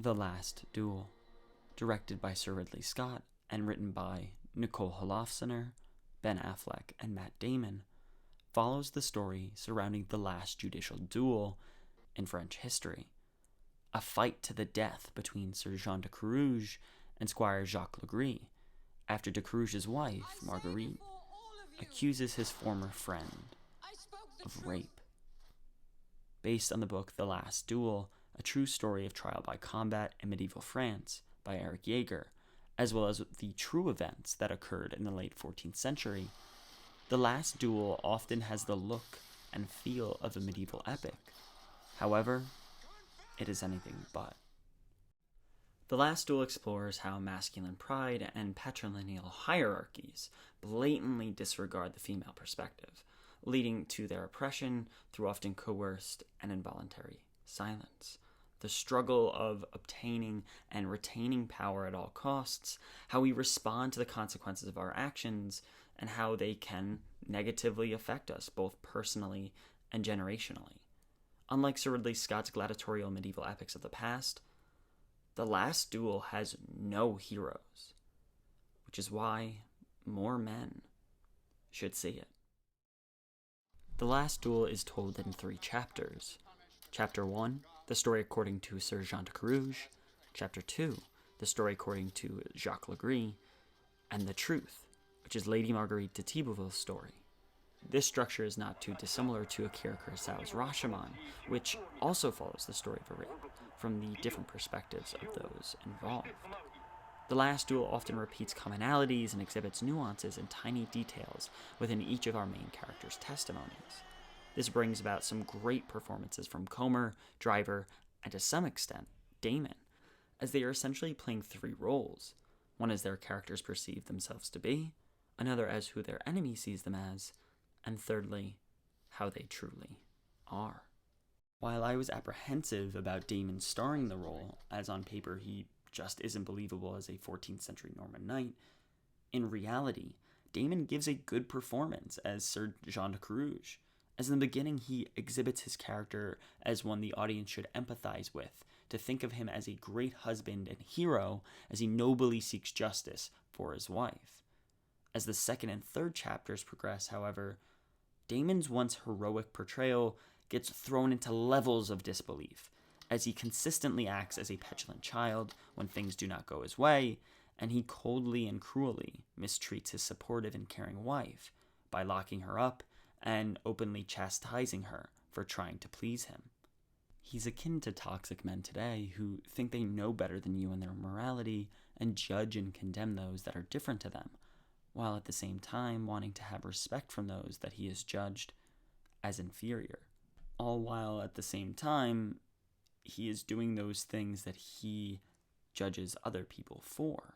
The Last Duel, directed by Sir Ridley Scott and written by Nicole Holofcener, Ben Affleck, and Matt Damon, follows the story surrounding the last judicial duel in French history, a fight to the death between Sir Jean de Carrouges and Squire Jacques le Gris, after de Carrouges' wife, Maguerite, accuses his former friend of rape. Based on the book The Last Duel, a true story of trial by combat in medieval France by Eric Jager, as well as the true events that occurred in the late 14th century, The Last Duel often has the look and feel of a medieval epic. However, it is anything but. The Last Duel explores how masculine pride and patrilineal hierarchies blatantly disregard the female perspective, leading to their oppression through often coerced and involuntary silence. The struggle of obtaining and retaining power at all costs, how we respond to the consequences of our actions, and how they can negatively affect us both personally and generationally. Unlike Sir Ridley Scott's gladiatorial medieval epics of the past, The Last Duel has no heroes, which is why more men should see it. The Last Duel is told in 3 chapters. Chapter 1, the story according to Sir Jean de Carrouges. Chapter 2, the story according to Jacques le Gris. And The Truth, which is Lady Marguerite de Thibouville's story. This structure is not too dissimilar to Akira Kurosawa's Rashomon, which also follows the story of a rape from the different perspectives of those involved. The Last Duel often repeats commonalities and exhibits nuances and tiny details within each of our main characters' testimonies. This brings about some great performances from Comer, Driver, and to some extent, Damon, as they are essentially playing 3 roles. One as their characters perceive themselves to be, another as who their enemy sees them as, and thirdly, how they truly are. While I was apprehensive about Damon starring the role, as on paper he just isn't believable as a 14th century Norman knight, in reality, Damon gives a good performance as Sir Jean de Carrouges, as in the beginning he exhibits his character as one the audience should empathize with, to think of him as a great husband and hero as he nobly seeks justice for his wife. As the 2nd and 3rd chapters progress, however, Damon's once heroic portrayal gets thrown into levels of disbelief, as he consistently acts as a petulant child when things do not go his way, and he coldly and cruelly mistreats his supportive and caring wife by locking her up and openly chastising her for trying to please him. He's akin to toxic men today who think they know better than you in their morality and judge and condemn those that are different to them, while at the same time wanting to have respect from those that he has judged as inferior. All while at the same time, he is doing those things that he judges other people for.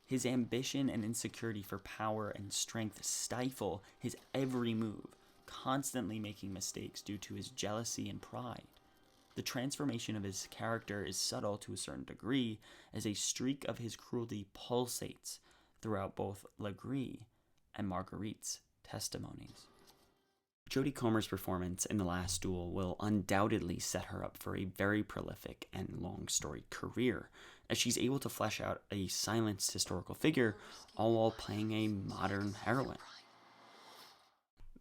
His ambition and insecurity for power and strength stifle his every move, constantly making mistakes due to his jealousy and pride. The transformation of his character is subtle to a certain degree, as a streak of his cruelty pulsates throughout both Le Gris and Marguerite's testimonies. Jodie Comer's performance in The Last Duel will undoubtedly set her up for a very prolific and long-storied career, as she's able to flesh out a silenced historical figure, all while playing a modern heroine.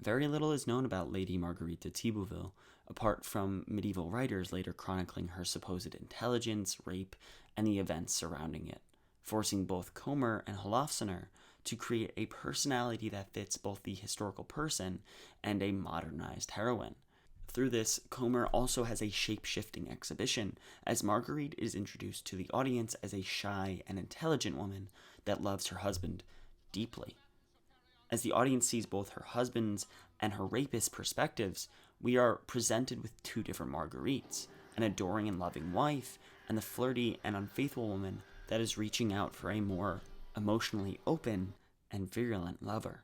Very little is known about Lady Marguerite de Thibouville, apart from medieval writers later chronicling her supposed intelligence, rape, and the events surrounding it, forcing both Comer and Holofcener to create a personality that fits both the historical person and a modernized heroine. Through this, Comer also has a shape-shifting exhibition, as Marguerite is introduced to the audience as a shy and intelligent woman that loves her husband deeply. As the audience sees both her husband's and her rapist's perspectives, we are presented with 2 different Marguerites, an adoring and loving wife, and the flirty and unfaithful woman that is reaching out for a more emotionally open and virulent lover.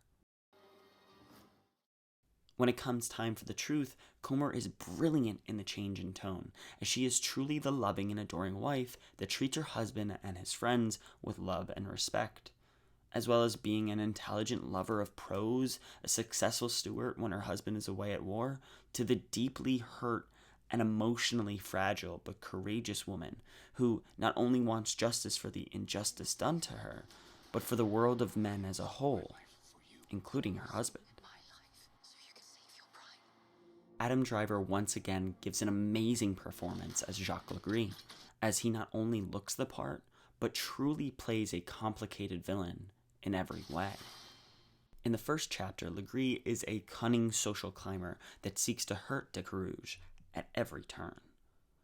When it comes time for the truth, Comer is brilliant in the change in tone, as she is truly the loving and adoring wife that treats her husband and his friends with love and respect, as well as being an intelligent lover of prose, a successful steward when her husband is away at war, to the deeply hurt an emotionally fragile but courageous woman who not only wants justice for the injustice done to her, but for the world of men as a whole, including her husband. Adam Driver once again gives an amazing performance as Jacques le Gris, as he not only looks the part, but truly plays a complicated villain in every way. In the first chapter, Le Gris is a cunning social climber that seeks to hurt de Carrouges at every turn.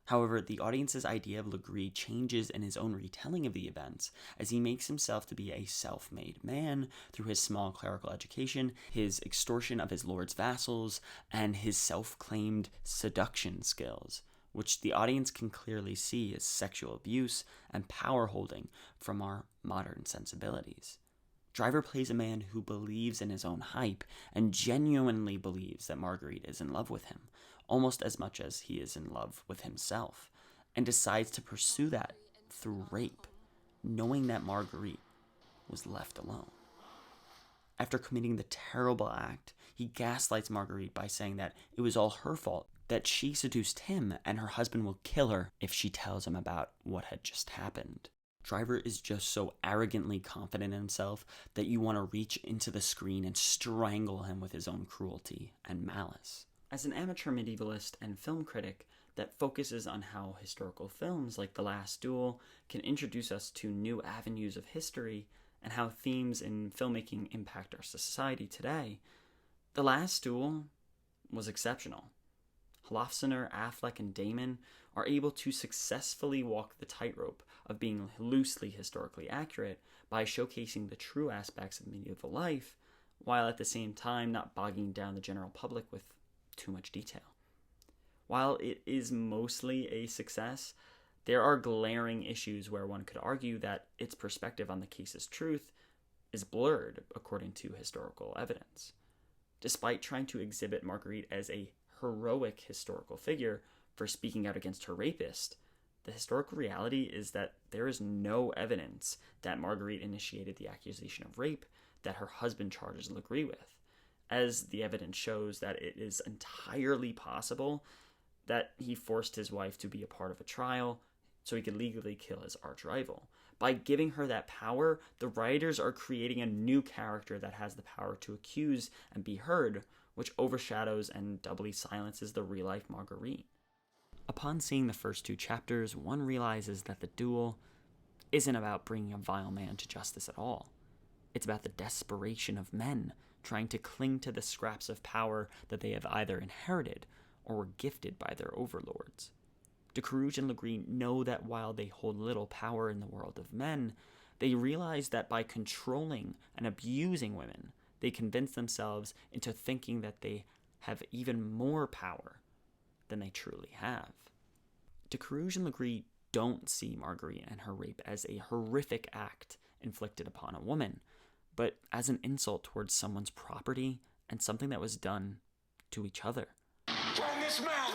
However, the audience's idea of Le Gris changes in his own retelling of the events, as he makes himself to be a self-made man through his small clerical education, his extortion of his lord's vassals, and his self-claimed seduction skills, which the audience can clearly see as sexual abuse and power-holding from our modern sensibilities. Driver plays a man who believes in his own hype and genuinely believes that Maguerite is in love with him, almost as much as he is in love with himself, and decides to pursue that through rape, knowing that Maguerite was left alone. After committing the terrible act, he gaslights Maguerite by saying that it was all her fault, that she seduced him and her husband will kill her if she tells him about what had just happened. Driver is just so arrogantly confident in himself that you want to reach into the screen and strangle him with his own cruelty and malice. As an amateur medievalist and film critic that focuses on how historical films like The Last Duel can introduce us to new avenues of history and how themes in filmmaking impact our society today, The Last Duel was exceptional. Holofcener, Affleck, and Damon are able to successfully walk the tightrope of being loosely historically accurate by showcasing the true aspects of medieval life, while at the same time not bogging down the general public with too much detail. While it is mostly a success, there are glaring issues where one could argue that its perspective on the case's truth is blurred according to historical evidence. Despite trying to exhibit Maguerite as a heroic historical figure for speaking out against her rapist, the historical reality is that there is no evidence that Maguerite initiated the accusation of rape that her husband charges Le Gris with, as the evidence shows that it is entirely possible that he forced his wife to be a part of a trial so he could legally kill his arch-rival. By giving her that power, the writers are creating a new character that has the power to accuse and be heard, which overshadows and doubly silences the real-life Maguerite. Upon seeing the first two chapters, one realizes that the duel isn't about bringing a vile man to justice at all. It's about the desperation of men trying to cling to the scraps of power that they have either inherited or were gifted by their overlords. De Carrouges and Le Gris know that while they hold little power in the world of men, they realize that by controlling and abusing women, they convince themselves into thinking that they have even more power than they truly have. De Carrouges and Le Gris don't see Maguerite and her rape as a horrific act inflicted upon a woman, but as an insult towards someone's property and something that was done to each other. Can this man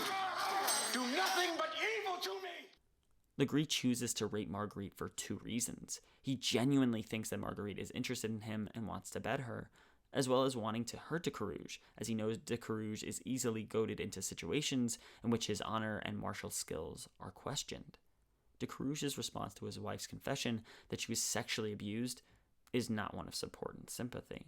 do nothing but evil to me? Le Gris chooses to rape Maguerite for two reasons. He genuinely thinks that Maguerite is interested in him and wants to bed her, as well as wanting to hurt de Carrouges, as he knows de Carrouges is easily goaded into situations in which his honor and martial skills are questioned. De Carrouges' response to his wife's confession that she was sexually abused is not one of support and sympathy,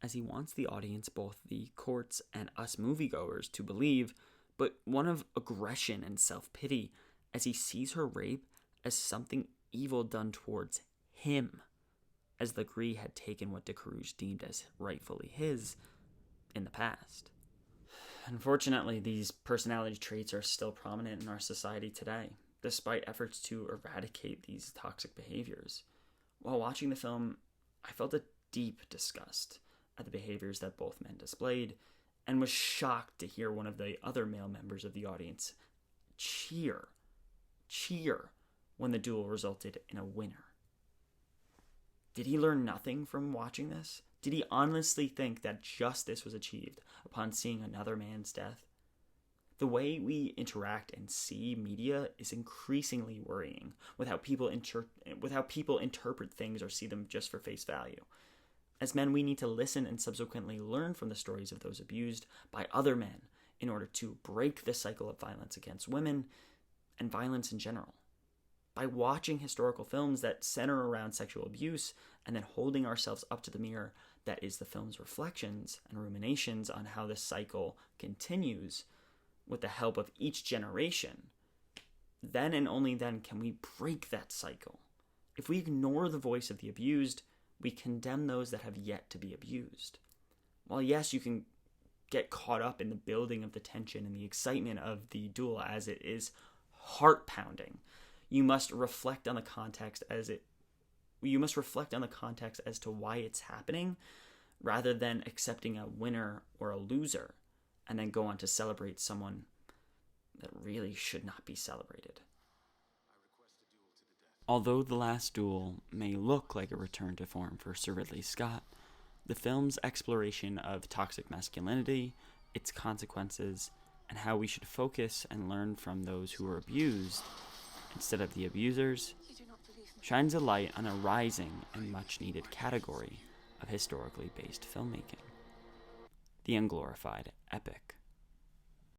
as he wants the audience, both the courts and us moviegoers, to believe, but one of aggression and self-pity, as he sees her rape as something evil done towards him, as Le Gris had taken what de Carrouges deemed as rightfully his in the past. Unfortunately, these personality traits are still prominent in our society today, despite efforts to eradicate these toxic behaviors. While watching the film, I felt a deep disgust at the behaviors that both men displayed, and was shocked to hear one of the other male members of the audience cheer when the duel resulted in a winner. Did he learn nothing from watching this? Did he honestly think that justice was achieved upon seeing another man's death? The way we interact and see media is increasingly worrying with how people interpret things or see them just for face value. As men, we need to listen and subsequently learn from the stories of those abused by other men in order to break the cycle of violence against women and violence in general. By watching historical films that center around sexual abuse and then holding ourselves up to the mirror that is the film's reflections and ruminations on how this cycle continues with the help of each generation, then and only then can we break that cycle. If we ignore the voice of the abused, we condemn those that have yet to be abused. While yes, you can get caught up in the building of the tension and the excitement of the duel as it is heart-pounding, you must reflect on the context as to why it's happening, rather than accepting a winner or a loser and then go on to celebrate someone that really should not be celebrated. Although The Last Duel may look like a return to form for Sir Ridley Scott, the film's exploration of toxic masculinity, its consequences, and how we should focus and learn from those who are abused instead of the abusers, shines a light on a rising and much-needed category of historically based filmmaking: the unglorified epic.